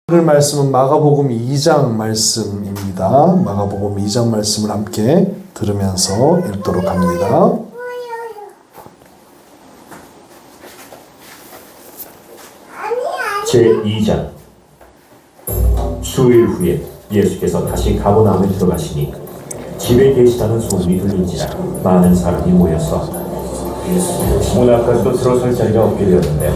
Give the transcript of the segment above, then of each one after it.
오늘 말씀은 마가복음 2장 말씀입니다. 마가복음 2장 말씀을 함께 들으면서 읽도록 합니다. 제2장. 수일 후에 예수께서 다시 가버나움에 들어가시니 집에 계시다는 소문이 들린지라 많은 사람이 모여서 문 앞까지도 들어설 자리가 없게 되었는데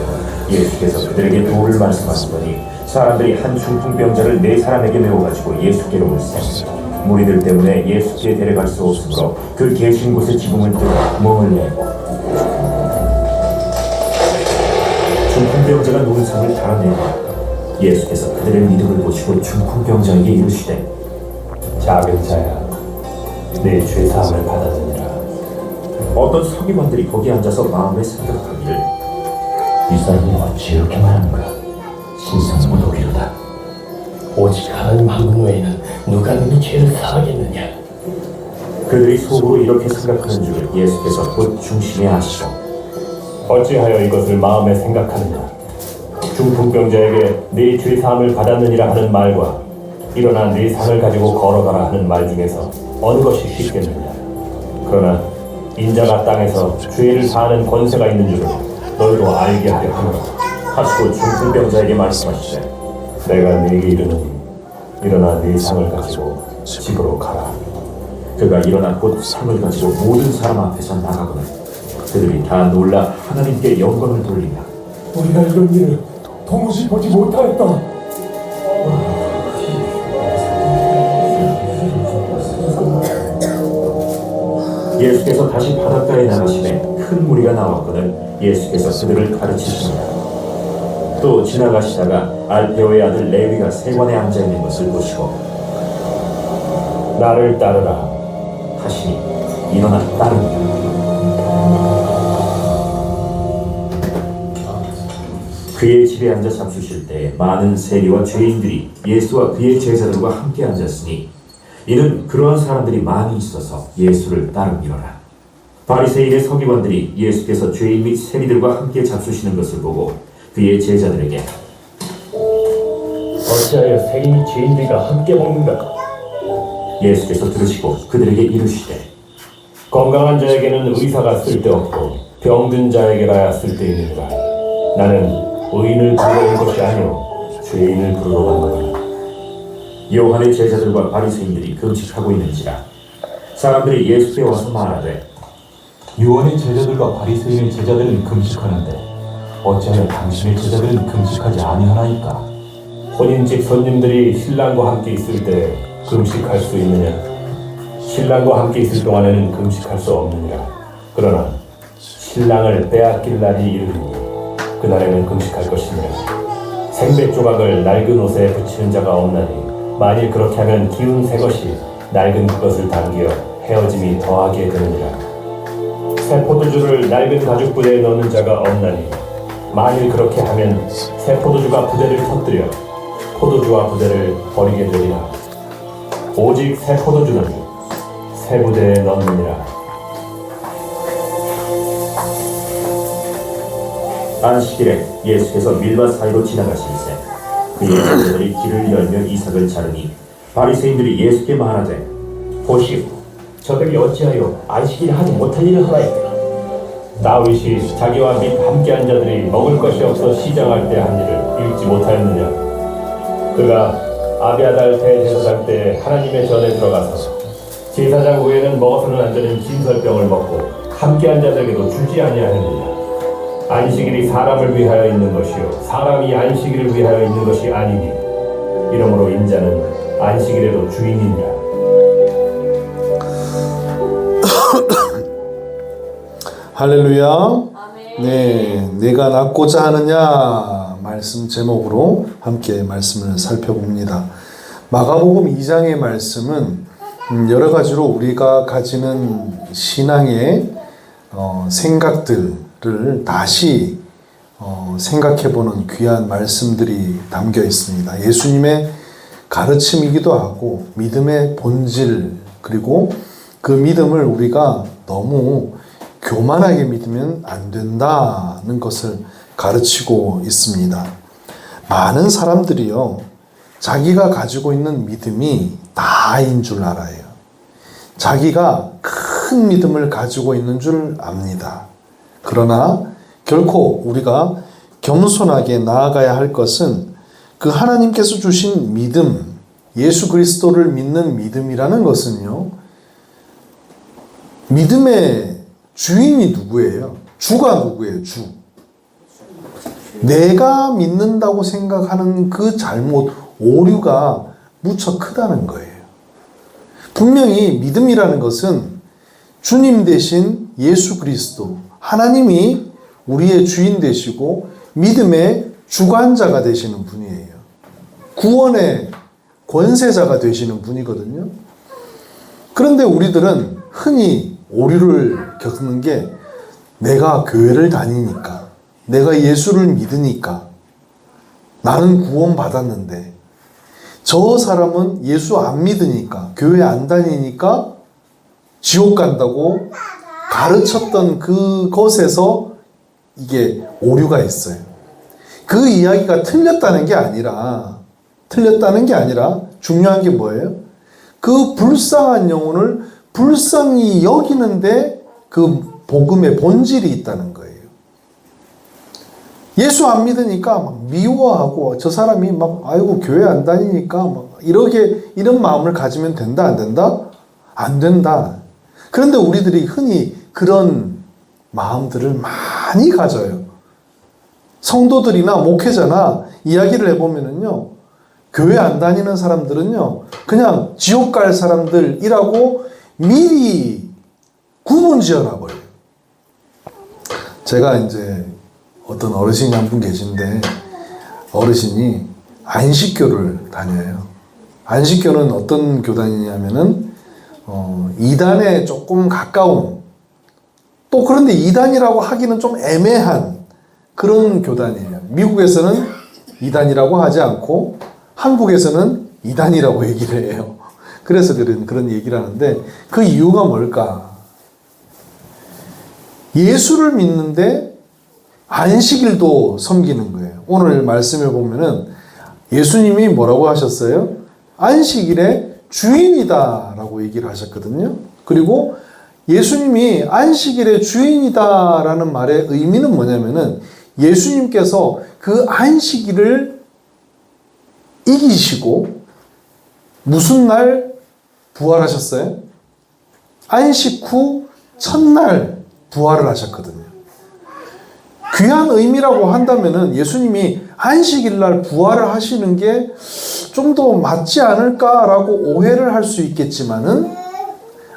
예수께서 그들에게 도를 말씀하시더니 사람들이 한 중풍병자를 4사람에게 메워가지고 예수께로 올세 무리들 때문에 예수께 데려갈 수 없으므로 그 계신 곳에 지붕을 뚫어 멍을 내고 중풍병자가 누운 상을 달아내고 예수께서 그들의 믿음을 보시고 중풍병자에게 이르시되 작은 자야, 내 죄사함을 받았느니라. 어떤 서기관들이 거기 앉아서 마음에 생각하기를 이 사람이 어찌 이렇게 말하는가? 신성을 노리로다. 오직 하나님 한 분 외에는 누가 너희 죄를 사하겠느냐? 그들이 속으로 이렇게 생각하는 줄을 예수께서 곧 중심에 아시고 어찌하여 이것을 마음에 생각하느냐? 중풍병자에게 네 죄사함을 받았느니라 하는 말과 일어나 네 상을 가지고 걸어가라 하는 말 중에서 어느 것이 쉽겠느냐? 그러나 인자가 땅에서 죄를 사하는 권세가 있는 줄을 너희도 알게 하려 하노라 하시고 중풍병자에게 말씀하시되 내가 네게 이르노니 일어나 네 상을 가지고 집으로 가라. 그가 일어나 곧 상을 가지고 모든 사람 앞에서 나가거늘 그들이 다 놀라 하나님께 영광을 돌리며 우리가 이런 일을 도무지 보지 못하였다. 예수께서 다시 바닷가에 나가시매 큰 무리가 나왔거늘 예수께서 그들을 가르치십니다. 또 지나가시다가 알페오의 아들 레위가 세관에 앉아있는 것을 보시고 나를 따르라 하시니 일어나 따릅니다. 그의 집에 앉아 잡수실 때에 많은 세리와 죄인들이 예수와 그의 제자들과 함께 앉았으니 이는 그러한 사람들이 많이 있어서 예수를 따름이로라. 바리새인의 서기관들이 예수께서 죄인 및 세리들과 함께 잡수시는 것을 보고 그의 제자들에게 어찌하여 세리 및 죄인들과 함께 먹는가? 예수께서 들으시고 그들에게 이르시되 건강한 자에게는 의사가 쓸데없고 병든 자에게라야 쓸데있느니라. 나는 의인을 부르러 온 것이 아니오 죄인을 부르러 왔노라. 요한의 제자들과 바리새인들이 금식하고 있는지라 사람들이 예수께 와서 말하되 요한의 제자들과 바리새인의 제자들은 금식하는데 어찌하여 당신의 제자들은 금식하지 아니하나이까? 혼인집 손님들이 신랑과 함께 있을 때 금식할 수 있느냐? 신랑과 함께 있을 동안에는 금식할 수 없느니라. 그러나 신랑을 빼앗길 날이 이르리니 그날에는 금식할 것이니라. 생배 조각을 낡은 옷에 붙이는 자가 없나니 만일 그렇게 하면 기운 새 것이 낡은 그것을 당겨 헤어짐이 더하게 되느니라. 새 포도주를 낡은 가죽 부대에 넣는 자가 없나니 만일 그렇게 하면 새 포도주가 부대를 터뜨려 포도주와 부대를 버리게 되리라. 오직 새 포도주는 새 부대에 넣느니라. 안식일에 예수께서 밀밭 사이로 지나가실새 그의 제자들이 길을 열며 이삭을 자르니 바리새인들이 예수께 말하되 보시오, 저들이 어찌하여 안식일에 하지 못할 일을 하나이까? 다윗이 자기와 및 함께한 자들이 먹을 것이 없어 시장할 때 한 일을 읽지 못하였느냐? 그가 아비아달 대제사장 때 하나님의 전에 들어가서 제사장 외에는 먹어서는 안 되는 진설병을 먹고 함께한 자들에게도 주지 아니하였느냐? 안식일이 사람을 위하여 있는 것이요 사람이 안식일을 위하여 있는 것이 아니니 이러므로 인자는 안식일에도 주인이니라. 할렐루야. 네, 내가 낫고자 하느냐 말씀 제목으로 함께 말씀을 살펴봅니다. 마가복음 2장의 말씀은 여러 가지로 우리가 가지는 신앙의 생각들을 다시 생각해보는 귀한 말씀들이 담겨 있습니다. 예수님의 가르침이기도 하고 믿음의 본질 그리고 그 믿음을 우리가 너무 교만하게 믿으면 안 된다는 것을 가르치고 있습니다. 많은 사람들이요, 자기가 가지고 있는 믿음이 다인 줄 알아요. 자기가 큰 믿음을 가지고 있는 줄 압니다. 그러나 결코 우리가 겸손하게 나아가야 할 것은 그 하나님께서 주신 믿음, 예수 그리스도를 믿는 믿음이라는 것은요, 믿음의 주인이 누구예요? 주가 누구예요? 주. 내가 믿는다고 생각하는 그 잘못, 오류가 무척 크다는 거예요. 분명히 믿음이라는 것은 주님 대신 예수 그리스도, 하나님이 우리의 주인 되시고 믿음의 주관자가 되시는 분이에요. 구원의 권세자가 되시는 분이거든요. 그런데 우리들은 흔히 오류를 겪는 게 내가 교회를 다니니까, 내가 예수를 믿으니까, 나는 구원받았는데 저 사람은 예수 안 믿으니까, 교회 안 다니니까 지옥 간다고 가르쳤던 그것에서 이게 오류가 있어요. 그 이야기가 틀렸다는 게 아니라 중요한 게 뭐예요? 그 불쌍한 영혼을 불쌍히 여기는데 그 복음의 본질이 있다는 거예요. 예수 안 믿으니까 막 미워하고 저 사람이 막 아이고 교회 안 다니니까 막 이런 마음을 가지면 된다 안 된다? 안 된다. 그런데 우리들이 흔히 그런 마음들을 많이 가져요. 성도들이나 목회자나 이야기를 해보면은요, 교회 안 다니는 사람들은요, 그냥 지옥 갈 사람들이라고 미리 구분 지어놔버려요. 제가 이제 어떤 어르신이 한 분 계신데, 어르신이 안식교를 다녀요. 안식교는 어떤 교단이냐면은, 이단에 조금 가까운, 또 그런데 이단이라고 하기는 좀 애매한 그런 교단이에요. 미국에서는 이단이라고 하지 않고 한국에서는 이단이라고 얘기를 해요. 그래서 그런 얘기를 하는데 그 이유가 뭘까? 예수를 믿는데 안식일도 섬기는 거예요. 오늘 말씀을 보면은 예수님이 뭐라고 하셨어요? 안식일의 주인이다라고 얘기를 하셨거든요. 그리고 예수님이 안식일의 주인이다라는 말의 의미는 뭐냐면은 예수님께서 그 안식일을 이기시고 무슨 날 부활하셨어요? 안식 후 첫날 부활을 하셨거든요. 귀한 의미라고 한다면은 예수님이 안식일 날 부활을 하시는 게 좀 더 맞지 않을까라고 오해를 할 수 있겠지만은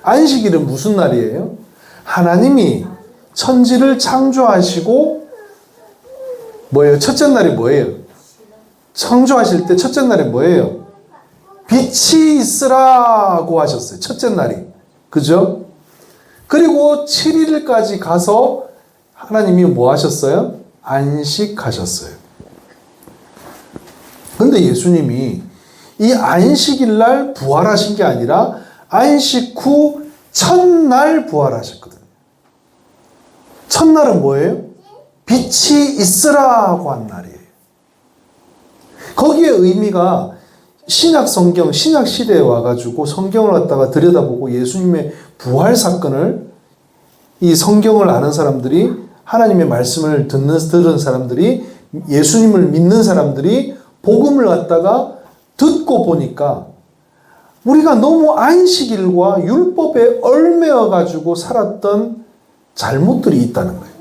안식일은 무슨 날이에요? 하나님이 천지를 창조하시고 뭐예요? 첫째 날이 뭐예요? 창조하실 때 첫째 날이 뭐예요? 빛이 있으라고 하셨어요. 첫째 날이. 그죠? 그리고 7일까지 가서 하나님이 뭐 하셨어요? 안식하셨어요. 근데 예수님이 이 안식일 날 부활하신 게 아니라 안식 후 첫날 부활하셨거든요. 첫날은 뭐예요? 빛이 있으라고 한 날이에요. 거기에 의미가 신약 성경, 신약 시대에 와가지고 성경을 갖다가 들여다보고 예수님의 부활 사건을 이 성경을 아는 사람들이, 하나님의 말씀을 들은 사람들이, 예수님을 믿는 사람들이 복음을 갖다가 듣고 보니까 우리가 너무 안식일과 율법에 얽매여 가지고 살았던 잘못들이 있다는 거예요.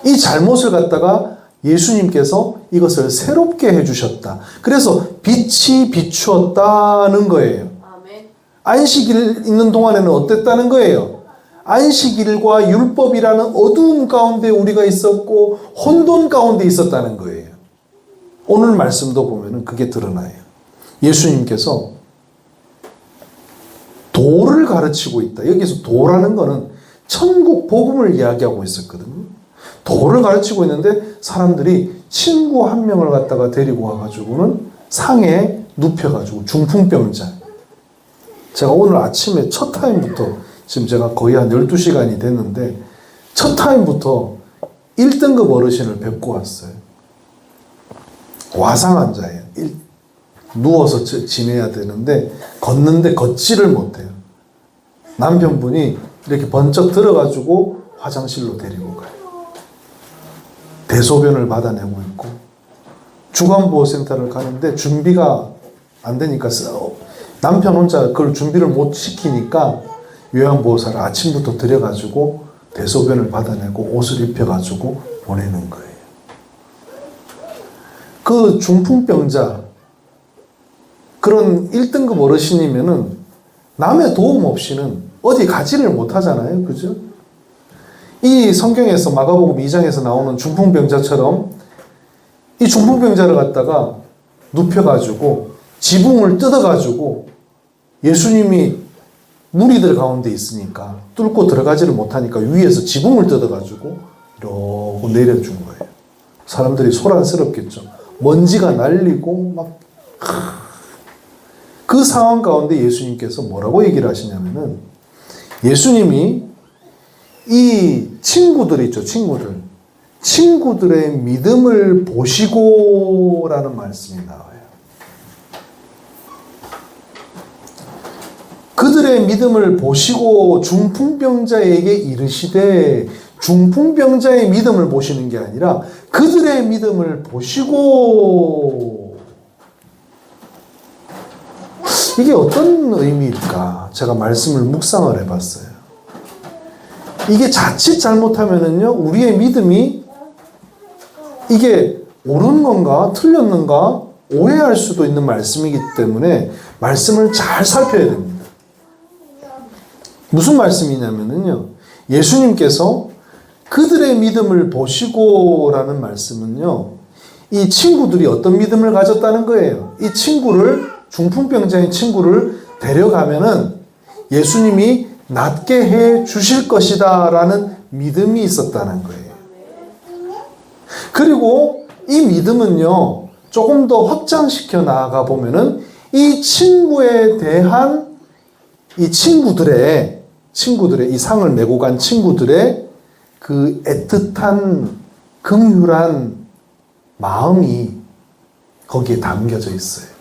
이 잘못을 갖다가 예수님께서 이것을 새롭게 해주셨다. 그래서 빛이 비추었다는 거예요. 안식일 있는 동안에는 어땠다는 거예요? 안식일과 율법이라는 어두움 가운데 우리가 있었고 혼돈 가운데 있었다는 거예요. 오늘 말씀도 보면은 그게 드러나요. 예수님께서 도를 가르치고 있다. 여기서 도라는 거는 천국 복음을 이야기하고 있었거든요. 도를 가르치고 있는데 사람들이 친구 한 명을 갖다가 데리고 와가지고는 상에 눕혀가지고 중풍병자. 제가 오늘 아침에 첫 타임부터 지금 제가 거의 한 12시간이 됐는데 첫 타임부터 1등급 어르신을 뵙고 왔어요. 와상 환자예요. 누워서 지내야 되는데 걷는데 걷지를 못해요. 남편분이 이렇게 번쩍 들어가지고 화장실로 데리고 가요. 대소변을 받아내고 있고 주간보호센터를 가는데 준비가 안 되니까 남편 혼자 그걸 준비를 못 시키니까 요양보호사를 아침부터 들여가지고 대소변을 받아내고 옷을 입혀가지고 보내는 거예요. 그 중풍병자 그런 1등급 어르신이면은 남의 도움 없이는 어디 가지를 못 하잖아요. 그죠? 이 성경에서 마가복음 2장에서 나오는 중풍병자처럼 이 중풍병자를 갖다가 눕혀가지고 지붕을 뜯어가지고 예수님이 무리들 가운데 있으니까 뚫고 들어가지를 못하니까 위에서 지붕을 뜯어가지고 이러고 내려준 거예요. 사람들이 소란스럽겠죠. 먼지가 날리고 막 그 상황 가운데 예수님께서 뭐라고 얘기를 하시냐면은 예수님이 이 친구들 있죠. 친구들의 믿음을 보시고라는 말씀이 나와요. 그들의 믿음을 보시고 중풍병자에게 이르시되, 중풍병자의 믿음을 보시는 게 아니라 그들의 믿음을 보시고, 이게 어떤 의미일까? 제가 말씀을 묵상을 해봤어요. 이게 자칫 잘못하면은요, 우리의 믿음이 이게 옳은 건가 틀렸는가 오해할 수도 있는 말씀이기 때문에 말씀을 잘 살펴야 됩니다. 무슨 말씀이냐면요, 예수님께서 그들의 믿음을 보시고라는 말씀은요, 이 친구들이 어떤 믿음을 가졌다는 거예요. 이 친구를, 중풍병자인 친구를 데려가면은 예수님이 낫게 해 주실 것이다 라는 믿음이 있었다는 거예요. 그리고 이 믿음은요, 조금 더 확장시켜 나아가 보면은 이 친구에 대한 이 친구들의 이 상을 메고 간 친구들의 그 애틋한 긍휼한 마음이 거기에 담겨져 있어요.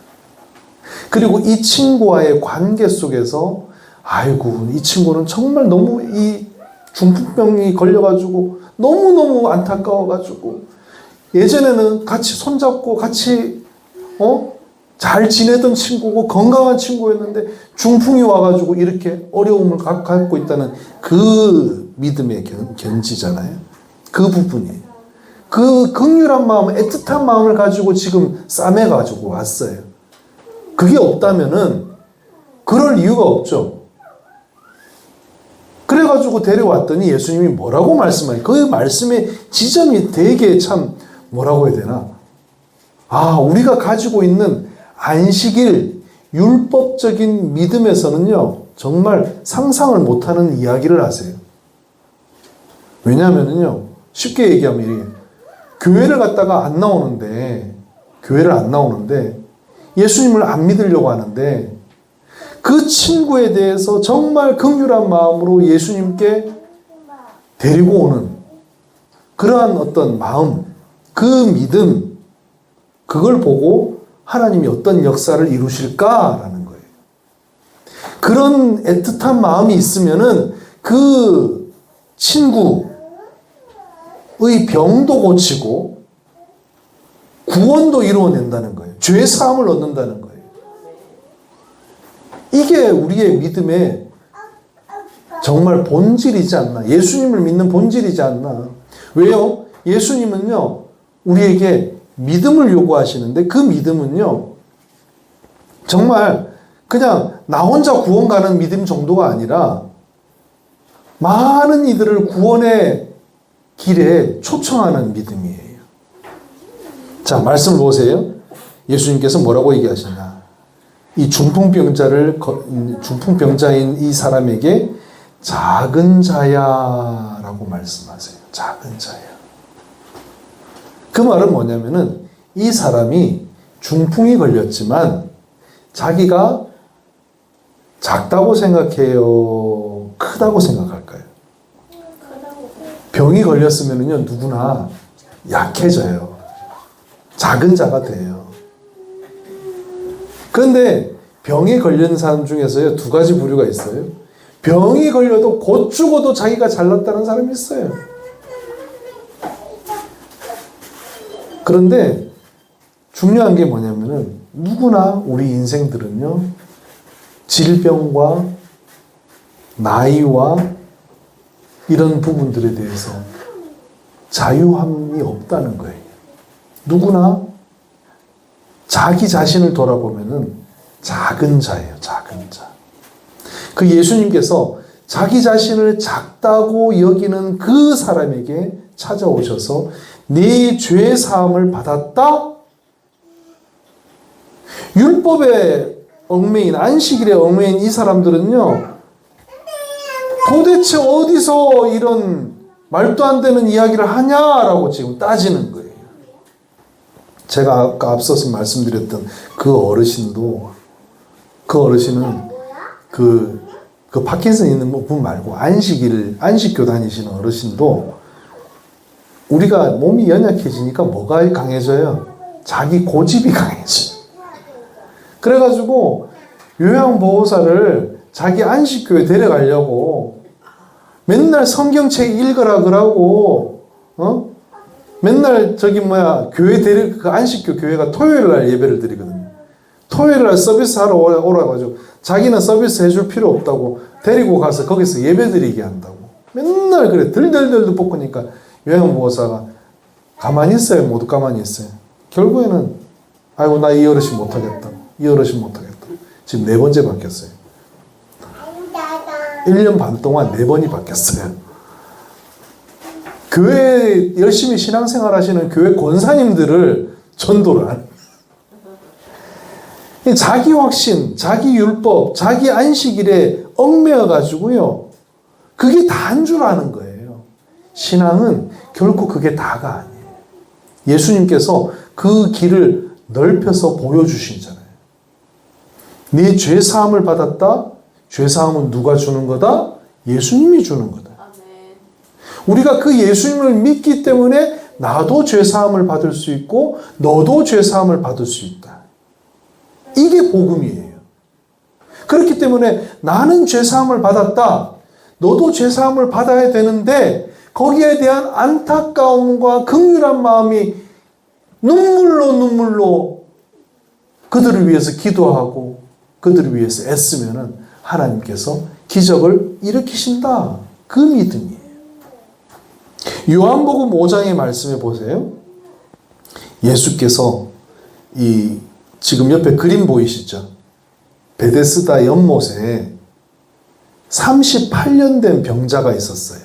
그리고 이 친구와의 관계 속에서 아이고, 이 친구는 정말 너무 이 중풍병이 걸려가지고 너무너무 안타까워가지고 예전에는 같이 손잡고 같이 잘 지내던 친구고 건강한 친구였는데 중풍이 와가지고 이렇게 어려움을 갖고 있다는 그 믿음의 견지잖아요. 그 부분이에요. 그 긍휼한 마음, 애틋한 마음을 가지고 지금 싸매가지고 왔어요. 그게 없다면은 그럴 이유가 없죠. 그래가지고 데려왔더니 예수님이 뭐라고 말씀하니, 그 말씀의 지점이 되게 참 뭐라고 해야 되나, 우리가 가지고 있는 안식일 율법적인 믿음에서는요, 정말 상상을 못하는 이야기를 하세요. 왜냐하면요, 쉽게 얘기하면 이게 교회를 갔다가 교회를 안 나오는데 예수님을 안 믿으려고 하는데 그 친구에 대해서 정말 긍휼한 마음으로 예수님께 데리고 오는 그러한 어떤 마음, 그 믿음, 그걸 보고 하나님이 어떤 역사를 이루실까라는 거예요. 그런 애틋한 마음이 있으면은 그 친구의 병도 고치고 구원도 이루어낸다는 거예요. 죄 사함을 얻는다는 거예요. 이게 우리의 믿음의 정말 본질이지 않나. 예수님을 믿는 본질이지 않나. 왜요? 예수님은요, 우리에게 믿음을 요구하시는데 그 믿음은요, 정말 그냥 나 혼자 구원 가는 믿음 정도가 아니라 많은 이들을 구원의 길에 초청하는 믿음이에요. 자, 말씀 보세요. 예수님께서 뭐라고 얘기하시나. 이 중풍병자인 이 사람에게 작은 자야라고 말씀하세요. 작은 자야. 그 말은 뭐냐면은 이 사람이 중풍이 걸렸지만 자기가 작다고 생각해요? 크다고 생각할까요? 병이 걸렸으면은요, 누구나 약해져요. 작은 자가 돼요. 그런데 병에 걸린 사람 중에서요, 두 가지 부류가 있어요. 병이 걸려도 곧 죽어도 자기가 잘났다는 사람이 있어요. 그런데 중요한 게 뭐냐면은 누구나 우리 인생들은요, 질병과 나이와 이런 부분들에 대해서 자유함이 없다는 거예요. 누구나 자기 자신을 돌아보면은 작은 자예요, 작은 자. 그 예수님께서 자기 자신을 작다고 여기는 그 사람에게 찾아오셔서 네 죄 사함을 받았다? 율법에 얽매인, 안식일에 얽매인 이 사람들은요, 도대체 어디서 이런 말도 안 되는 이야기를 하냐라고 지금 따지는 거예요. 제가 아까 앞서서 말씀드렸던 그 어르신도, 그 어르신은 그 파킨슨 있는 분 말고 안식교 다니시는 어르신도 우리가 몸이 연약해지니까 뭐가 강해져요? 자기 고집이 강해져요. 그래가지고 요양보호사를 자기 안식교에 데려가려고 맨날 성경책 읽으라 그러고, 맨날 교회 그 안식교 교회가 토요일 날 예배를 드리거든요. 토요일 날 서비스 하러 오라가지고 자기는 서비스 해줄 필요 없다고 데리고 가서 거기서 예배 드리게 한다고. 맨날 그래. 들들들들 볶으니까 요양보호사가 가만히 있어요. 모두 가만히 있어요. 결국에는 아이고 나 이 어르신 못하겠다. 이 어르신 못하겠다. 지금 4번째 바뀌었어요. 1년 반 동안 4번이 바뀌었어요. 교회 열심히 신앙생활 하시는 교회 권사님들을 전도를 한. 자기 확신, 자기 율법, 자기 안식일에 얽매여 가지고요. 그게 다인 줄 아는 거예요. 신앙은 결코 그게 다가 아니에요. 예수님께서 그 길을 넓혀서 보여주시잖아요. 네 죄 사함을 받았다? 죄 사함은 누가 주는 거다? 예수님이 주는 거다. 우리가 그 예수님을 믿기 때문에 나도 죄 사함을 받을 수 있고 너도 죄 사함을 받을 수 있다. 이게 복음이에요. 그렇기 때문에 나는 죄 사함을 받았다. 너도 죄 사함을 받아야 되는데 거기에 대한 안타까움과 긍휼한 마음이 눈물로 그들을 위해서 기도하고 그들을 위해서 애쓰면은 하나님께서 기적을 일으키신다. 그 믿음이에요. 요한복음 5장의 말씀에 보세요. 예수께서 지금 옆에 그림 보이시죠? 베데스다 연못에 38년 된 병자가 있었어요.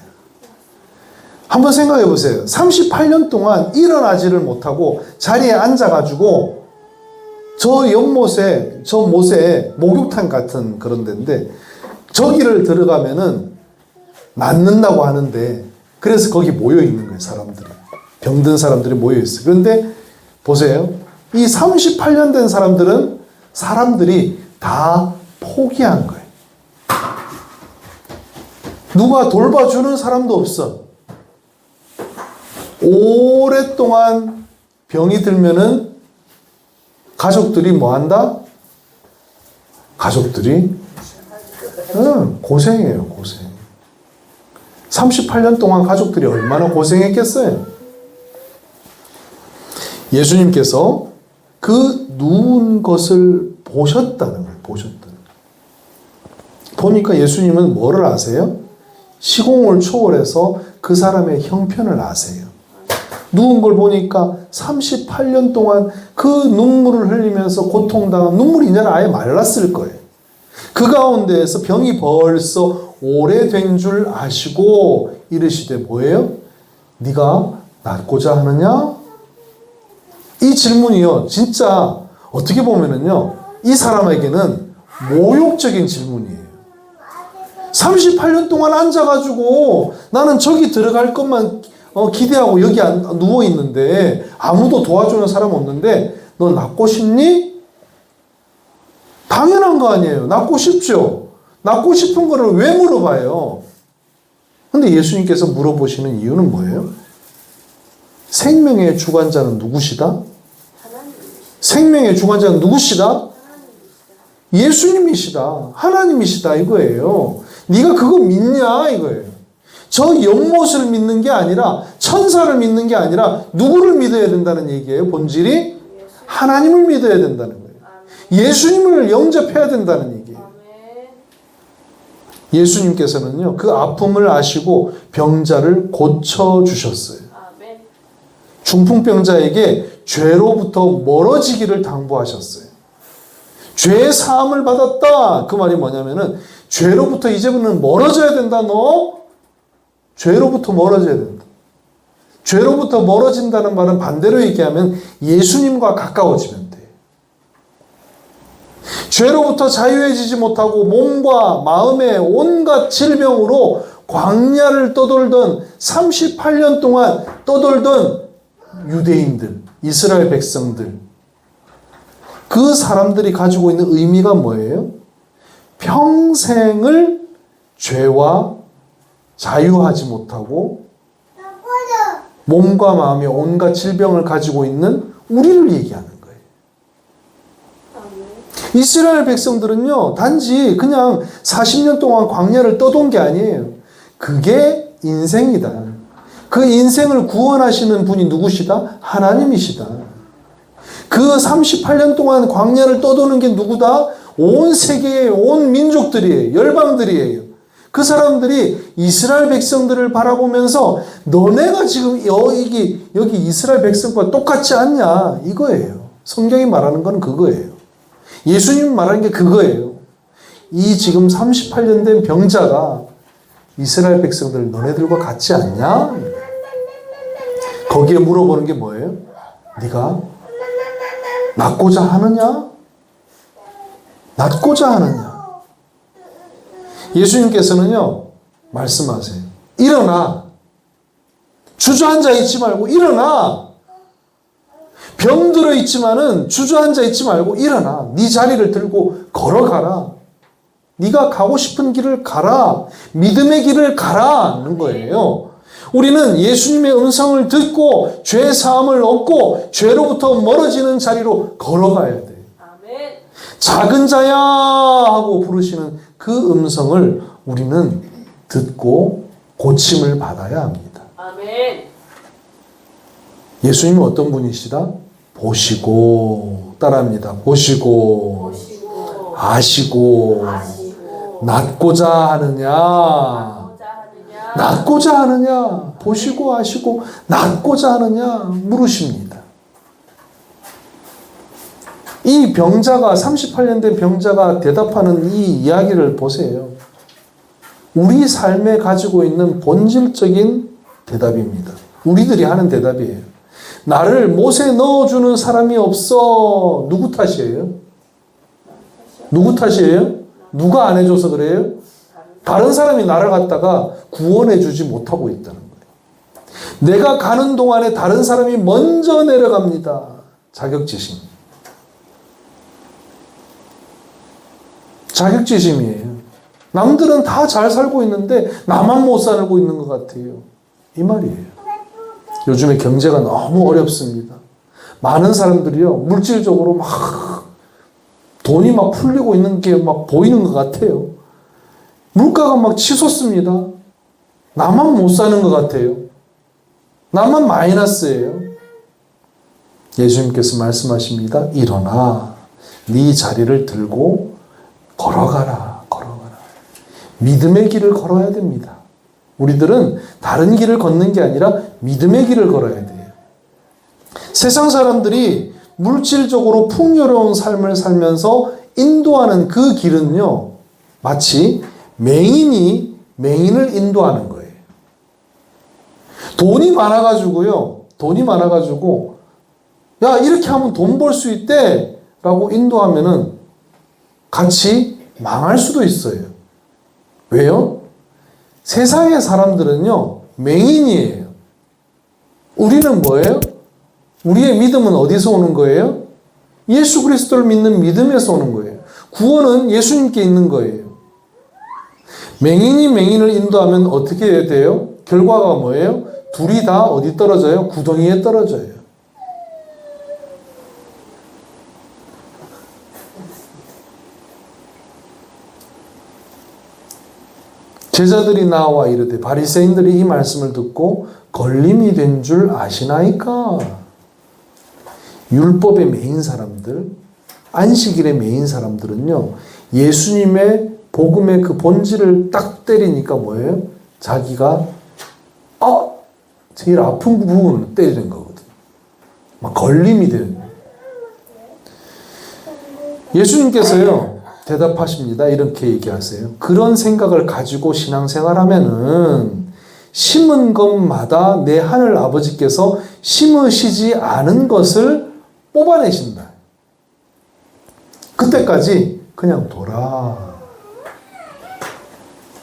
한번 생각해 보세요. 38년 동안 일어나지를 못하고 자리에 앉아가지고 저 연못에, 저 못에 목욕탕 같은 그런 데인데 저기를 들어가면은 낫는다고 하는데 그래서 거기 모여 있는 거예요, 사람들이. 병든 사람들이 모여 있어요. 그런데 보세요. 이 38년 된 사람들이 다 포기한 거예요. 누가 돌봐주는 사람도 없어. 오랫동안 병이 들면은 가족들이 뭐 한다? 가족들이 고생해요, 고생. 38년 동안 가족들이 얼마나 고생했겠어요? 예수님께서 그 누운 것을 보셨다는 거예요. 보니까 예수님은 뭐를 아세요? 시공을 초월해서 그 사람의 형편을 아세요. 누운 걸 보니까 38년 동안 그 눈물을 흘리면서 고통당한 눈물이 이제는 아예 말랐을 거예요. 그 가운데에서 병이 벌써 오래된 줄 아시고 이르시되 뭐예요? 네가 낫고자 하느냐? 이 질문이요. 진짜 어떻게 보면은요. 이 사람에게는 모욕적인 질문이에요. 38년 동안 앉아가지고 나는 저기 들어갈 것만 기대하고 여기 누워있는데 아무도 도와주는 사람 없는데 너 낫고 싶니? 당연한 거 아니에요. 낫고 싶죠. 낫고 싶은 거를 왜 물어봐요? 근데 예수님께서 물어보시는 이유는 뭐예요? 생명의 주관자는 누구시다? 생명의 주관자는 누구시다? 예수님이시다, 하나님이시다 이거예요. 네가 그거 믿냐 이거예요. 저 연못을 믿는 게 아니라, 천사를 믿는 게 아니라 누구를 믿어야 된다는 얘기예요. 본질이 하나님을 믿어야 된다는 거예요. 예수님을 영접해야 된다는 얘기예요. 예수님께서는요, 그 아픔을 아시고 병자를 고쳐주셨어요. 중풍병자에게 죄로부터 멀어지기를 당부하셨어요. 죄의 사함을 받았다. 그 말이 뭐냐면은, 죄로부터 이제는 멀어져야 된다. 너 죄로부터 멀어져야 된다. 죄로부터 멀어진다는 말은 반대로 얘기하면 예수님과 가까워지면 돼. 죄로부터 자유해지지 못하고 몸과 마음의 온갖 질병으로 광야를 떠돌던 38년 동안 떠돌던 유대인들, 이스라엘 백성들, 그 사람들이 가지고 있는 의미가 뭐예요? 평생을 죄와 자유하지 못하고 몸과 마음의 온갖 질병을 가지고 있는 우리를 얘기하는 거예요. 이스라엘 백성들은요, 단지 그냥 40년 동안 광야를 떠돈 게 아니에요. 그게 인생이다. 그 인생을 구원하시는 분이 누구시다? 하나님이시다. 그 38년 동안 광야를 떠도는 게 누구다? 온 세계의 온 민족들이에요. 열방들이에요. 그 사람들이 이스라엘 백성들을 바라보면서 너네가 지금 여기 이스라엘 백성과 똑같지 않냐? 이거예요. 성경이 말하는 건 그거예요. 예수님이 말하는 게 그거예요. 이 지금 38년 된 병자가 이스라엘 백성들 너네들과 같지 않냐? 거기에 물어보는 게 뭐예요? 네가 낫고자 하느냐? 낫고자 하느냐? 예수님께서는요, 말씀하세요. 일어나. 주저앉아 있지 말고 일어나. 병들어 있지만은 주저앉아 있지 말고 일어나. 네 자리를 들고 걸어가라. 네가 가고 싶은 길을 가라. 믿음의 길을 가라는 거예요. 우리는 예수님의 음성을 듣고 죄 사함을 얻고 죄로부터 멀어지는 자리로 걸어가야 돼. 작은 자야 하고 부르시는 그 음성을 우리는 듣고 고침을 받아야 합니다. 예수님은 어떤 분이시다? 보시고, 따라합니다. 보시고, 아시고, 낫고자 하느냐? 낫고자 하느냐? 보시고 아시고 낫고자 하느냐? 물으십니다. 이 병자가, 38년 된 병자가 대답하는 이 이야기를 보세요. 우리 삶에 가지고 있는 본질적인 대답입니다. 우리들이 하는 대답이에요. 나를 못에 넣어주는 사람이 없어. 누구 탓이에요? 누구 탓이에요? 누가 안 해줘서 그래요? 다른 사람이 나를 갖다가 구원해주지 못하고 있다는 거예요. 내가 가는 동안에 다른 사람이 먼저 내려갑니다. 자격지심. 자격지심이에요. 남들은 다 잘 살고 있는데 나만 못 살고 있는 것 같아요. 이 말이에요. 요즘에 경제가 너무 어렵습니다. 많은 사람들이요, 물질적으로 막 돈이 막 풀리고 있는 게 막 보이는 것 같아요. 물가가 막 치솟습니다. 나만 못 사는 것 같아요. 나만 마이너스예요. 예수님께서 말씀하십니다. 일어나. 네 자리를 들고 걸어가라. 걸어가라. 믿음의 길을 걸어야 됩니다. 우리들은 다른 길을 걷는 게 아니라 믿음의 길을 걸어야 돼요. 세상 사람들이 물질적으로 풍요로운 삶을 살면서 인도하는 그 길은요, 마치 맹인이 맹인을 인도하는 거예요. 돈이 많아가지고요, 돈이 많아가지고, 야, 이렇게 하면 돈 벌 수 있대 라고 인도하면은 같이 망할 수도 있어요. 왜요? 세상의 사람들은요, 맹인이에요. 우리는 뭐예요? 우리의 믿음은 어디서 오는 거예요? 예수 그리스도를 믿는 믿음에서 오는 거예요. 구원은 예수님께 있는 거예요. 맹인이 맹인을 인도하면 어떻게 해야 돼요? 결과가 뭐예요? 둘이 다 어디 떨어져요? 구덩이에 떨어져요. 제자들이 나와 이르되 바리새인들이 이 말씀을 듣고 걸림이 된 줄 아시나이까? 율법에 매인 사람들, 안식일에 매인 사람들은요, 예수님의 복음의 그 본질을 딱 때리니까 뭐예요? 자기가 제일 아픈 부분을 때리는 거거든. 막 걸림이 되는 거예요. 예수님께서요 대답하십니다. 이렇게 얘기하세요. 그런 생각을 가지고 신앙생활하면은 심은 것마다 내 하늘 아버지께서 심으시지 않은 것을 뽑아내신다. 그때까지 그냥 둬라.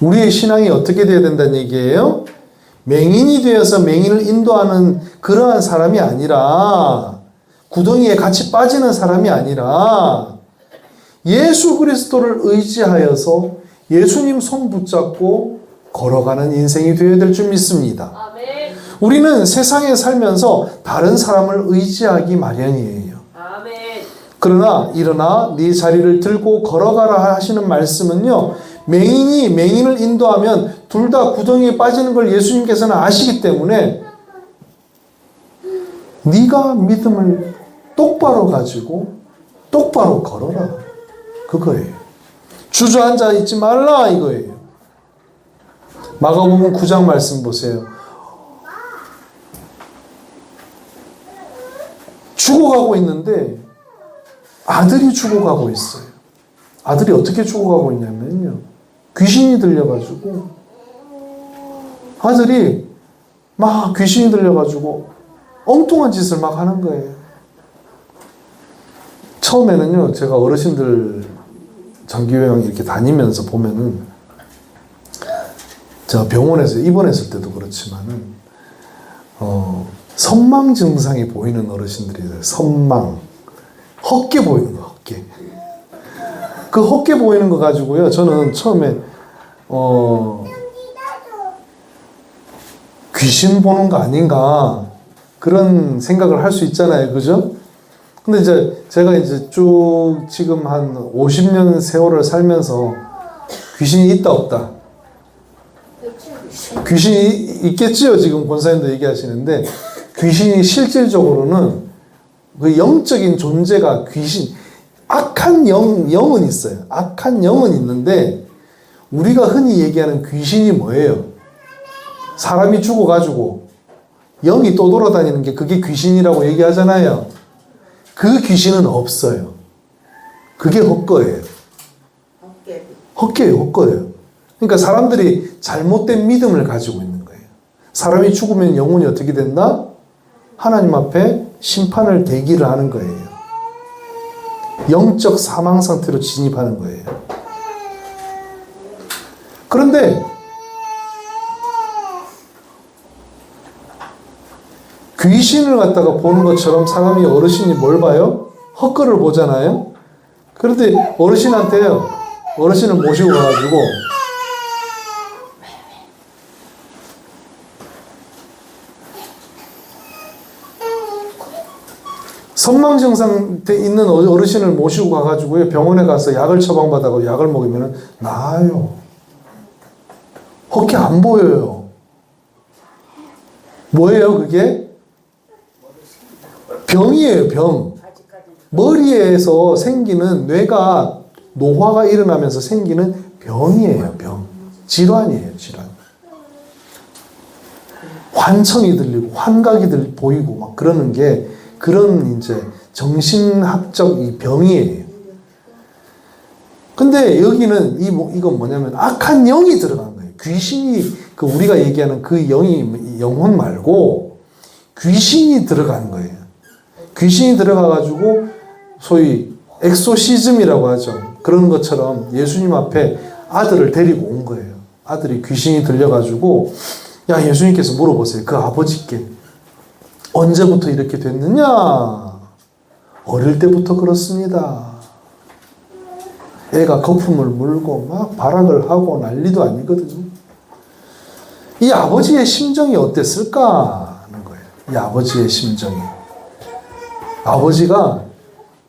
우리의 신앙이 어떻게 돼야 된다는 얘기예요? 맹인이 되어서 맹인을 인도하는 그러한 사람이 아니라, 구덩이에 같이 빠지는 사람이 아니라, 예수 그리스도를 의지하여서 예수님 손 붙잡고 걸어가는 인생이 되어야 될 줄 믿습니다. 아멘. 우리는 세상에 살면서 다른 사람을 의지하기 마련이에요. 아멘. 그러나 일어나 네 자리를 들고 걸어가라 하시는 말씀은요, 맹인이 맹인을 인도하면 둘 다 구덩이에 빠지는 걸 예수님께서는 아시기 때문에 네가 믿음을 똑바로 가지고 똑바로 걸어라. 그거예요. 주저앉아 있지 말라 이거예요. 마가복음 9장 말씀 보세요. 죽어가고 있는데 아들이 죽어가고 있어요. 아들이 어떻게 죽어가고 있냐면요, 귀신이 들려가지고, 아들이 막 귀신이 들려가지고 엉뚱한 짓을 막 하는 거예요. 처음에는요, 제가 어르신들 장기요양 이렇게 다니면서 보면은, 제가 병원에서 입원했을 때도 그렇지만은, 선망 증상이 보이는 어르신들이 있어요. 선망. 헛게 보이는 거, 헛게. 그 헛게 보이는 거 가지고요, 저는 처음에, 귀신 보는 거 아닌가, 그런 생각을 할 수 있잖아요. 그죠? 근데 이제 제가 이제 쭉 지금 한 50년 세월을 살면서 귀신이 있다 없다. 귀신이 있겠지요. 지금 권사님도 얘기하시는데, 귀신이 실질적으로는 그 영적인 존재가 귀신, 악한 영은 있어요. 악한 영은 있는데, 우리가 흔히 얘기하는 귀신이 뭐예요? 사람이 죽어가지고 영이 또 돌아다니는 게 그게 귀신이라고 얘기하잖아요. 그 귀신은 없어요. 그게 헛거예요. 헛개예요, 헛거예요. 그러니까 사람들이 잘못된 믿음을 가지고 있는 거예요. 사람이 죽으면 영혼이 어떻게 된다? 하나님 앞에 심판을 대기를 하는 거예요. 영적 사망 상태로 진입하는 거예요. 그런데 귀신을 갖다가 보는 것처럼 사람이, 어르신이 뭘 봐요? 헛거를 보잖아요. 그런데 어르신한테요, 어르신을 모시고 가가지고 선망 증상 있는 어르신을 모시고 가가지고요, 병원에 가서 약을 처방받아서 약을 먹이면 나아요. 헛게 안 보여요. 뭐예요 그게? 병이에요, 병. 머리에서 생기는, 뇌가 노화가 일어나면서 생기는 병이에요, 병. 질환이에요, 질환. 환청이 들리고 환각이 보이고 막 그러는 게, 그런 이제 정신학적 이 병이에요. 근데 여기는 이건 뭐냐면 악한 영이 들어간 거예요. 귀신이, 그 우리가 얘기하는 그 영이 영혼 말고 귀신이 들어간 거예요. 귀신이 들어가가지고 소위 엑소시즘이라고 하죠. 그런 것처럼 예수님 앞에 아들을 데리고 온 거예요. 아들이 귀신이 들려가지고, 야, 예수님께서 물어보세요. 그 아버지께 언제부터 이렇게 됐느냐? 어릴 때부터 그렇습니다. 애가 거품을 물고 막 발악을 하고 난리도 아니거든요. 이 아버지의 심정이 어땠을까 하는 거예요. 이 아버지의 심정이. 아버지가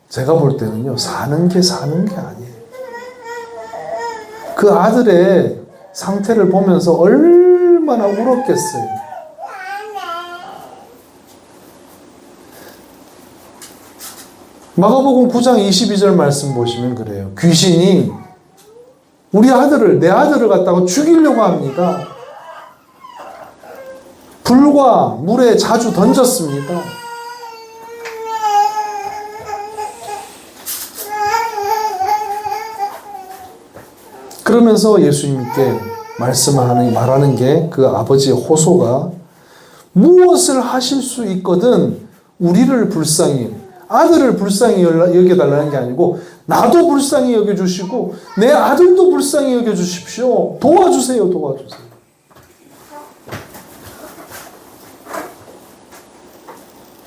제가 볼 때는요, 사는 게 아니에요. 그 아들의 상태를 보면서 얼마나 울었겠어요. 마가복음 9장 22절 말씀 보시면 그래요. 귀신이 우리 아들을, 내 아들을 갖다가 죽이려고 합니다. 불과 물에 자주 던졌습니다. 그러면서 예수님께 말하는 게 그 아버지의 호소가 무엇을 하실 수 있거든 우리를 불쌍히, 아들을 불쌍히 여겨달라는 게 아니고 나도 불쌍히 여겨주시고 내 아들도 불쌍히 여겨주십시오. 도와주세요. 도와주세요.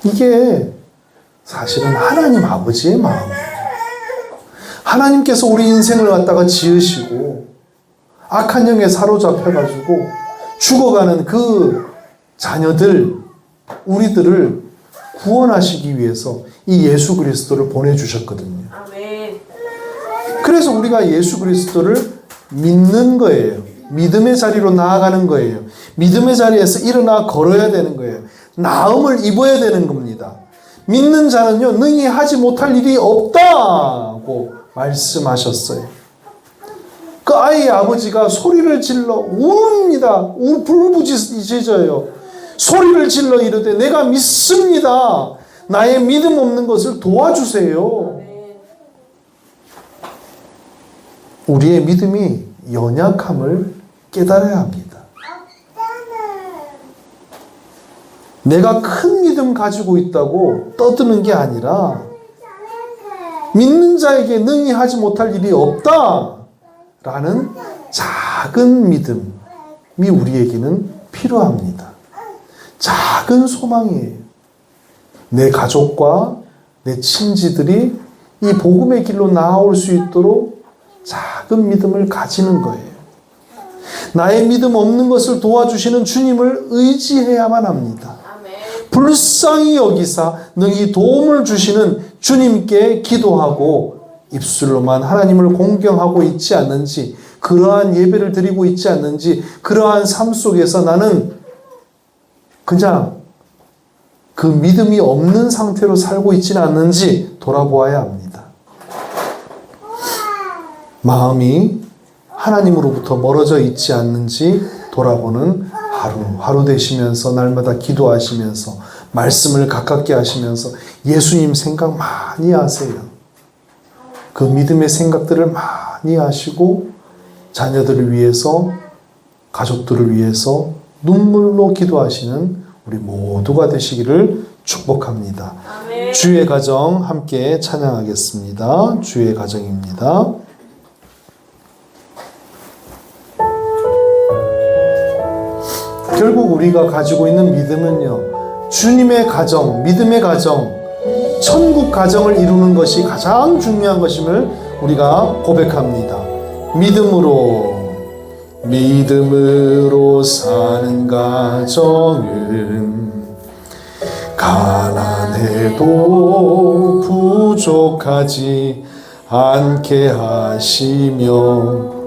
이게 사실은 하나님 아버지의 마음이에요. 하나님께서 우리 인생을 갖다가 지으시고 악한 영에 사로잡혀가지고 죽어가는 그 자녀들, 우리들을 구원하시기 위해서 이 예수 그리스도를 보내주셨거든요. 그래서 우리가 예수 그리스도를 믿는 거예요. 믿음의 자리로 나아가는 거예요. 믿음의 자리에서 일어나 걸어야 되는 거예요. 나음을 입어야 되는 겁니다. 믿는 자는요, 능히 하지 못할 일이 없다고 말씀하셨어요. 그 아이의 아버지가 소리를 질러 웁니다. 울부짖어요. 소리를 질러 이르되 내가 믿습니다. 나의 믿음 없는 것을 도와주세요. 우리의 믿음이 연약함을 깨달아야 합니다. 내가 큰 믿음 가지고 있다고 떠드는 게 아니라 믿는 자에게 능히 하지 못할 일이 없다라는 작은 믿음이 우리에게는 필요합니다. 작은 소망이에요. 내 가족과 내 친지들이 이 복음의 길로 나아올 수 있도록 작은 믿음을 가지는 거예요. 나의 믿음 없는 것을 도와주시는 주님을 의지해야만 합니다. 불쌍히 여기사 능히 도움을 주시는 주님께 기도하고 입술로만 하나님을 공경하고 있지 않는지, 그러한 예배를 드리고 있지 않는지, 그러한 삶 속에서 나는 그냥 그 믿음이 없는 상태로 살고 있지는 않는지 돌아보아야 합니다. 마음이 하나님으로부터 멀어져 있지 않는지 돌아보는 하루 되시면서 날마다 기도하시면서 말씀을 가깝게 하시면서 예수님 생각 많이 하세요. 그 믿음의 생각들을 많이 하시고 자녀들을 위해서, 가족들을 위해서 눈물로 기도하시는 우리 모두가 되시기를 축복합니다. 아멘. 주의 가정 함께 찬양하겠습니다. 주의 가정입니다. 결국 우리가 가지고 있는 믿음은요, 주님의 가정, 믿음의 가정, 천국 가정을 이루는 것이 가장 중요한 것임을 우리가 고백합니다. 믿음으로 사는 가정은 가난해도 부족하지 않게 하시며,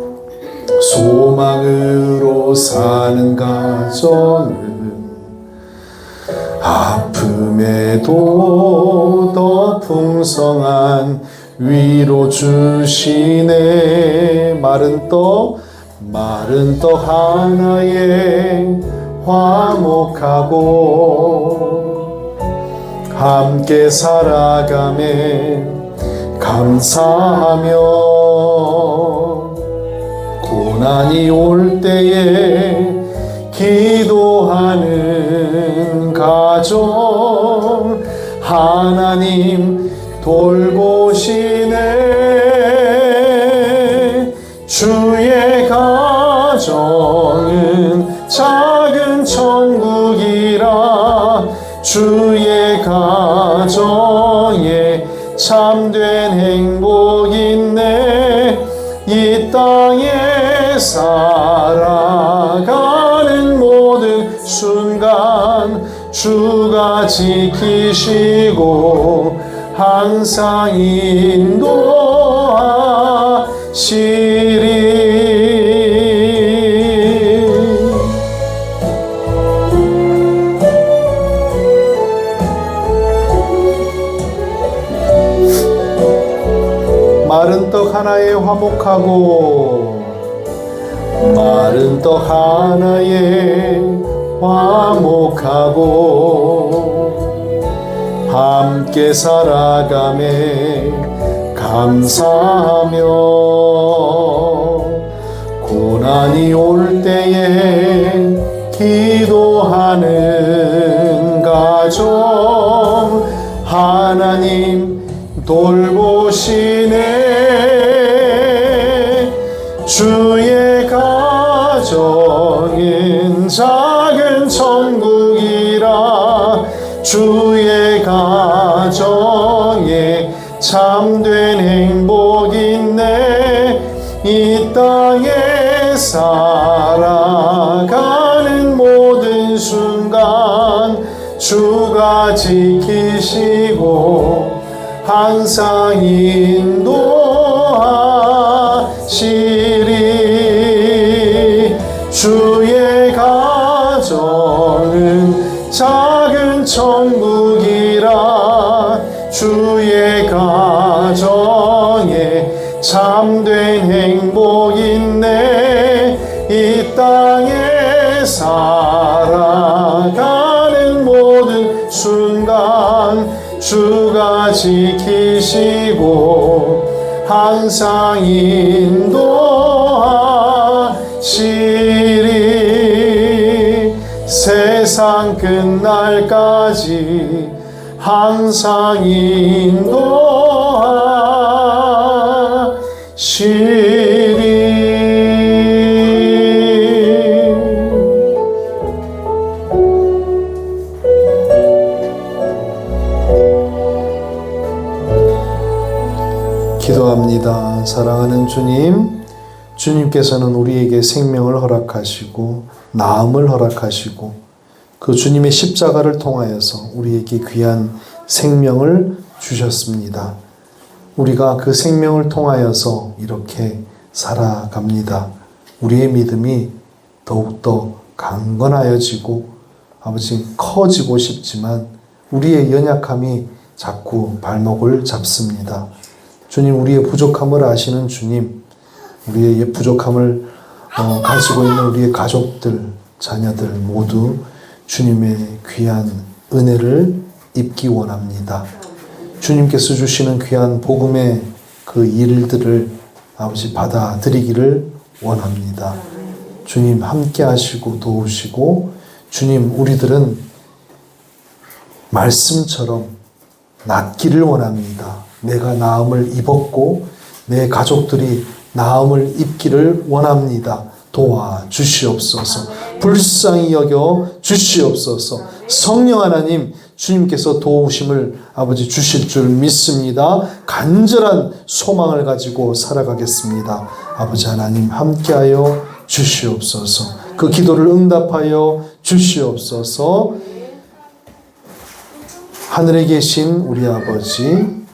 소망으로 사는 가정은 아픔에도 더 풍성한 위로 주시네. 마른 떡 하나에 화목하고 함께 살아가매 감사하며, 고난이 올 때에 기도하는 가정 하나님 돌보시네. 주의 가정은 작은 천국이라 주의 가정에 참된 행복 있네. 이 땅에 살아가는 모든 순간 주가 지키시고 항상 인도하시리. 하나에 화목하고 마른 떡 하나에 화목하고 함께 살아가매 감사하며 고난이 올 때에 기도하는 가정 하나님 돌보시네. 주의 가정은 작은 천국이라 주의 가정에 참된 행복 있네. 이 땅에 살아가는 모든 순간 주가 지키시고 항상 인도하시리. 주의 가정은 작은 천국이라 주의 가정에 참된 행복 있네. 이 땅에 살아가는 모든 순간 주가 지키시고 항상 인도하시리. 세상 끝날까지 항상 인도하시리. 기도합니다. 사랑하는 주님, 주님께서는 우리에게 생명을 허락하시고 나음을 허락하시고 그 주님의 십자가를 통하여서 우리에게 귀한 생명을 주셨습니다. 우리가 그 생명을 통하여서 이렇게 살아갑니다. 우리의 믿음이 더욱더 강건하여지고 아버지 커지고 싶지만 우리의 연약함이 자꾸 발목을 잡습니다. 주님, 우리의 부족함을 아시는 주님, 우리의 부족함을 가지고 있는 우리의 가족들, 자녀들 모두 주님의 귀한 은혜를 입기 원합니다. 주님께서 주시는 귀한 복음의 그 일들을 아버지 받아들이기를 원합니다. 주님 함께 하시고 도우시고, 주님 우리들은 말씀처럼 낫기를 원합니다. 내가 나음을 입었고 내 가족들이 나음을 입기를 원합니다. 도와주시옵소서. 불쌍히 여겨 주시옵소서. 성령 하나님, 주님께서 도우심을 아버지 주실 줄 믿습니다. 간절한 소망을 가지고 살아가겠습니다. 아버지 하나님 함께하여 주시옵소서. 그 기도를 응답하여 주시옵소서. 하늘에 계신 우리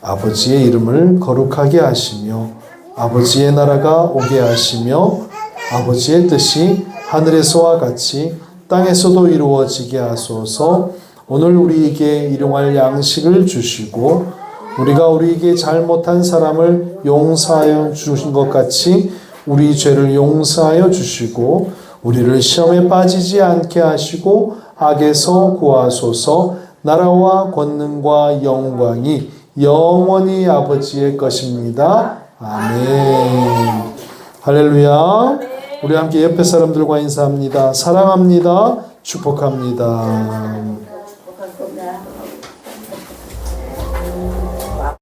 아버지의 이름을 거룩하게 하시며 아버지의 나라가 오게 하시며 아버지의 뜻이 하늘에서와 같이 땅에서도 이루어지게 하소서. 오늘 우리에게 일용할 양식을 주시고 우리가 우리에게 잘못한 사람을 용서하여 주신 것 같이 우리 죄를 용서하여 주시고 우리를 시험에 빠지지 않게 하시고 악에서 구하소서. 나라와 권능과 영광이 영원히 아버지의 것입니다. 아멘. 할렐루야. 우리 함께 옆에 사람들과 인사합니다. 사랑합니다. 축복합니다.